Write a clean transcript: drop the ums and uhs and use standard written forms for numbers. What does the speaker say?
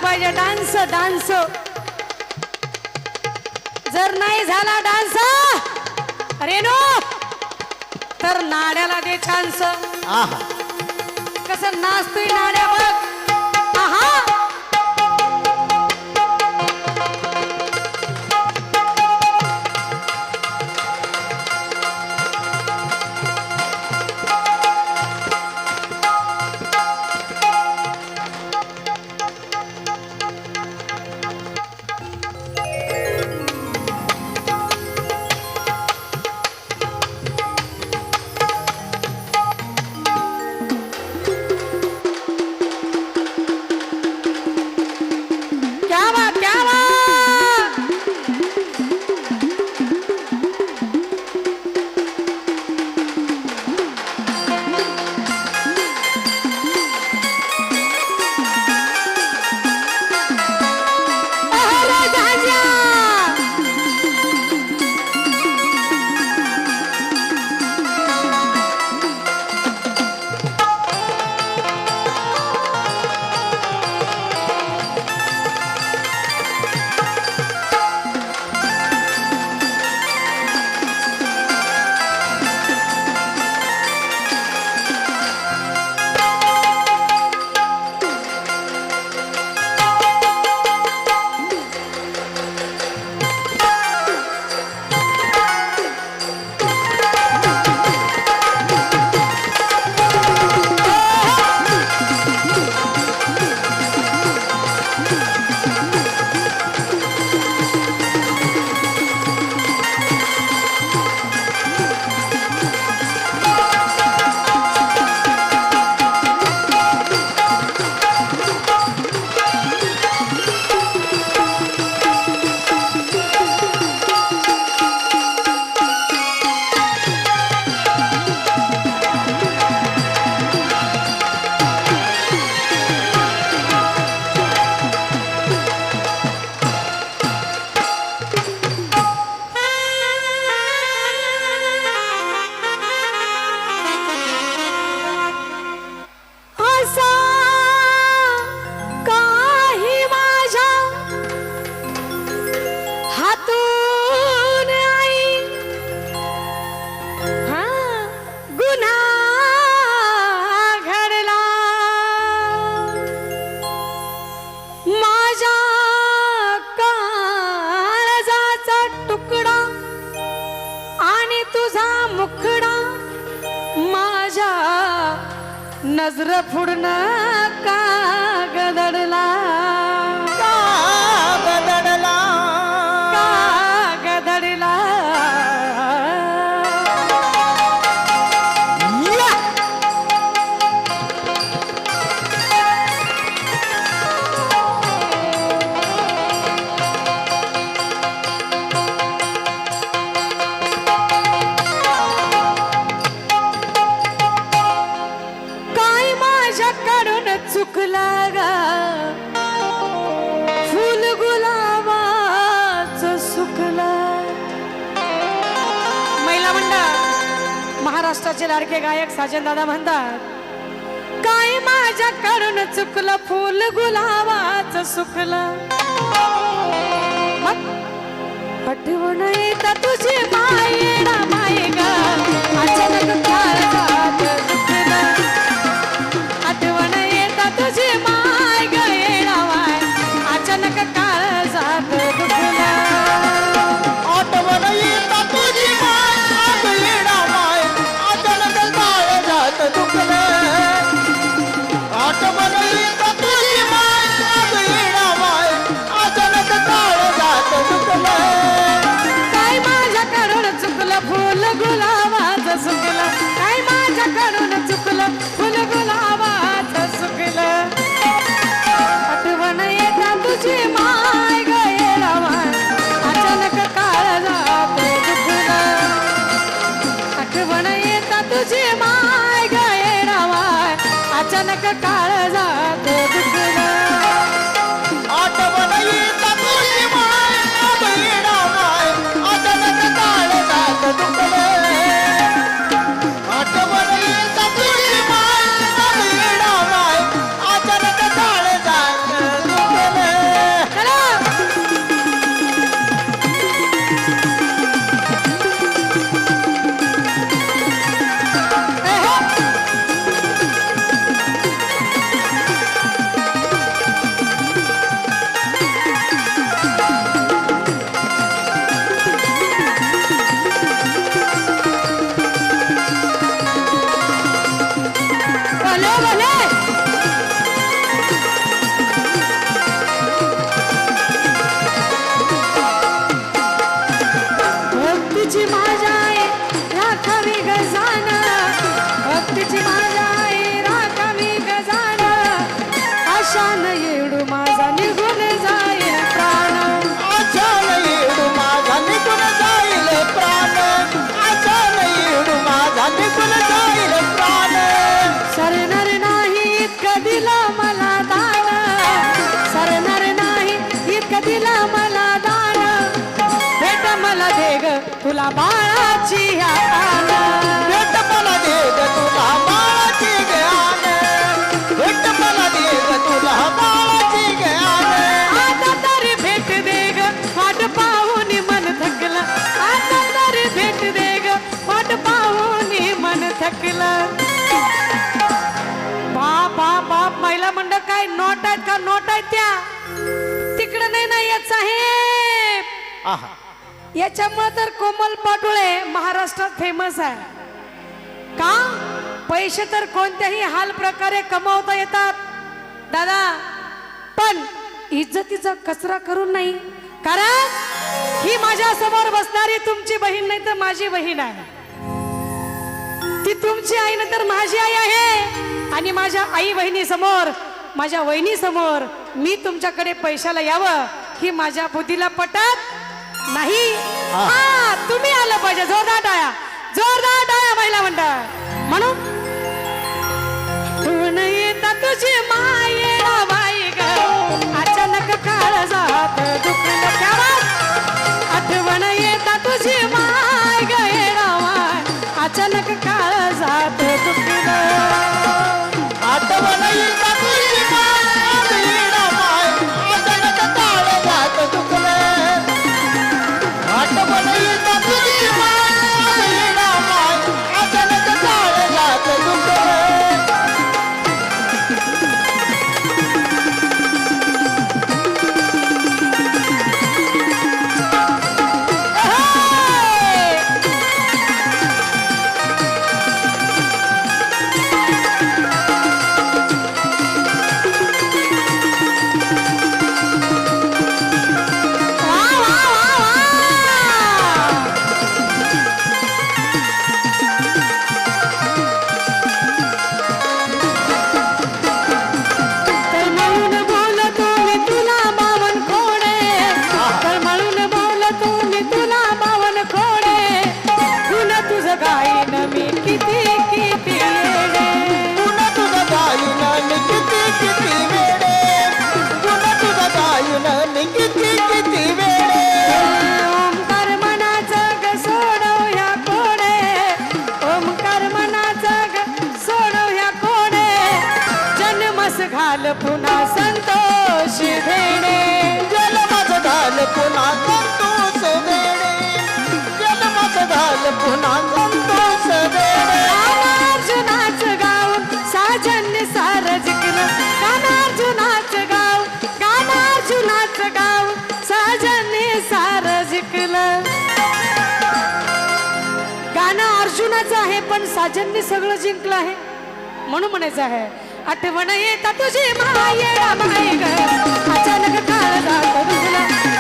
पाहिजे dance dance. जर नाही झाला डान्स रेणू तर नाड्याला दे चान्स. कसं नाचतोय नाड्या बघ. आहा नजर फुडण का गदडला का गदडला का गदडला. चुकला गा फुल गुलाबाच सुकला. महिला मंडळ महाराष्ट्राचे लाडके गायक साजन दादा म्हणतात काय माझ्याकडून चुकलं फुल गुलाबाच सुकलं. आठवण येत तुझी मायेला माये गा अचानक काळजात दुखलं. आठवण तुझी माय गळेला वाय अचानक काळजात दुखला. आठवण येत तुझी माय गळेला वाय अचानक काळजात दुखला. आठवण येत तुझी माय गळेला वाय अचानक काळजात दुखला. काय माझ्याकडून चुकलं फुल गुलाबाचं सुकलं. काय माझ्याकडून चुकलं फुल गुलाबाचं सुकलं. आठवण येत तुझी माय गळेला वाय अचानक काळजात दुखलं. आठवण येत तुझी माय गळेला वाय अचानक काळजात दुखलं. आठवण येत तुझी माय गळेला वाय अचानक काळजात दुखला. आठवण येत तुझी माय गळेला वाय अचानक काळजात दुखला. काय नोट आहेत का नोट आहेत त्या तिकडं नाही ना येत साहेब. आहा याच्यामुळे तर कोमल पाटोळे महाराष्ट्रात फेमस आहे. का पैसे तर कोणत्याही हाल प्रकारे कमावता येतात दादा, पण इज्जतीचा कचरा करून नाही. कारण ही माझ्या समोर बसणारी तुमची बहीण नाही तर माझी बहीण आहे. ती तुमची आई नाही तर माझी आई आहे. आणि माझ्या आई बहिणी समोर माझ्या वहिनी समोर मी तुमच्याकडे पैशाला यावं ही माझ्या बुद्धीला पटत नाही. हा तुम्ही आलं पाहिजे. जोरदार टाळ्या, जोरदार टाळ्या महिला मंडळ. म्हणून तू नाही येता तुझी मायेरा बाई ग, अचानक काळ जात दुखलं क्या बात. आठवण येता तुझी माय ग येडा माय, अचानक काळ जात दुखलं. आठवण येता तुझी माय येडा माय, अचानक काळ जात दुखलं. आठवण येता तुझी माय येडा माय, अचानक काळ जात दुखलं. घाल पुन्हा संतोष देणे, जन्माच घाल पुन्हा संतोष देणे, जन्माच घाल पुन्हा संतोष देणे. अर्जुनाच गाव साजन्य सार जिंकलं, अर्जुनाच गाव अर्जुनाच गाव साजन्य सार जिंकलं. गाणं अर्जुनाचं आहे पण साजन्य सगळं जिंकलं आहे. म्हणून म्हणायचं आहे आठवण येता तुझी माय ग, अचानक काळ जात दुखलं.